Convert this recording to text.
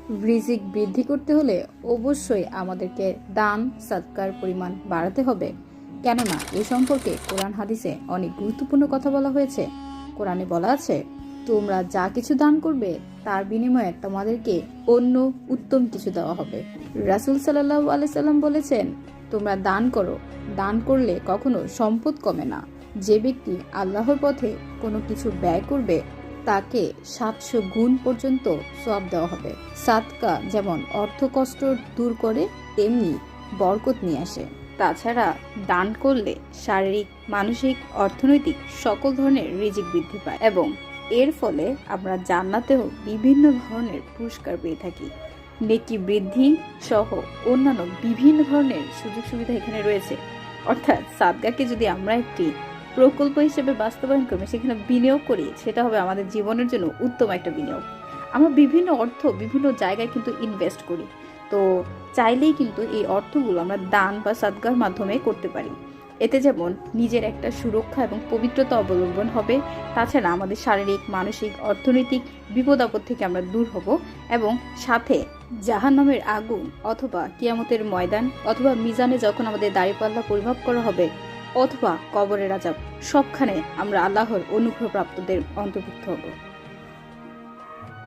রিজিক বৃদ্ধি করতে হলে অবশ্যই আমাদেরকে দান সাদকার পরিমাণ বাড়াতে হবে। কেননা এ সম্পর্কে কোরআন হাদিসে অনেক গুরুত্বপূর্ণ কথা বলা হয়েছে। কোরআনে বলা আছে, তোমরা যা কিছু দান করবে তার বিনিময়ে তোমাদেরকে অন্য উত্তম কিছু দেওয়া হবে। রাসূল সাল্লাল্লাহু আলাইহি সাল্লাম বলেছেন, তোমরা দান করো, দান করলে কখনো সম্পদ কমে না। যে ব্যক্তি আল্লাহর পথে কোনো কিছু ব্যয় করবে তাকে 700 গুণ পর্যন্ত সওয়াব দেওয়া হবে। সাদকা যেমন অর্থ কষ্ট দূর করে, তেমনি বরকত নিয়ে আসে। তাছাড়া দান করলে শারীরিক, মানসিক, অর্থনৈতিক সকল ধরনের রিজিক বৃদ্ধি পায় এবং এর ফলে আমরা জান্নাতেও বিভিন্ন ধরনের পুরস্কার পেয়ে থাকি। নেকি বৃদ্ধি সহ অন্যান্য বিভিন্ন ধরনের সুযোগ সুবিধা এখানে রয়েছে। অর্থাৎ সাদকাকে যদি আমরা একটি প্রকল্প হিসেবে বাস্তবায়ন করি, সেখানে বিনিয়োগ করি, সেটা হবে আমাদের জীবনের জন্য উত্তম একটা বিনিয়োগ। আমরা বিভিন্ন অর্থ বিভিন্ন জায়গায় কিন্তু ইনভেস্ট করি, তো চাইলেই কিন্তু এই অর্থগুলো আমরা দান বা সাদকার মাধ্যমে করতে পারি। এতে যেমন নিজের একটা সুরক্ষা এবং পবিত্রতা অবলম্বন হবে, তাছাড়া আমাদের শারীরিক, মানসিক, অর্থনৈতিক বিপদ আপদ থেকে আমরা দূর হব এবং সাথে জাহান্নামের আগুন অথবা কিয়ামতের ময়দান অথবা মিজানে যখন আমাদের দাঁড়িপাল্লা পরিমাপ করা হবে অথবা কবরের আযাব, সবখানে আমরা আল্লাহর অনুগ্রহপ্রাপ্তদের অন্তর্ভুক্ত হব।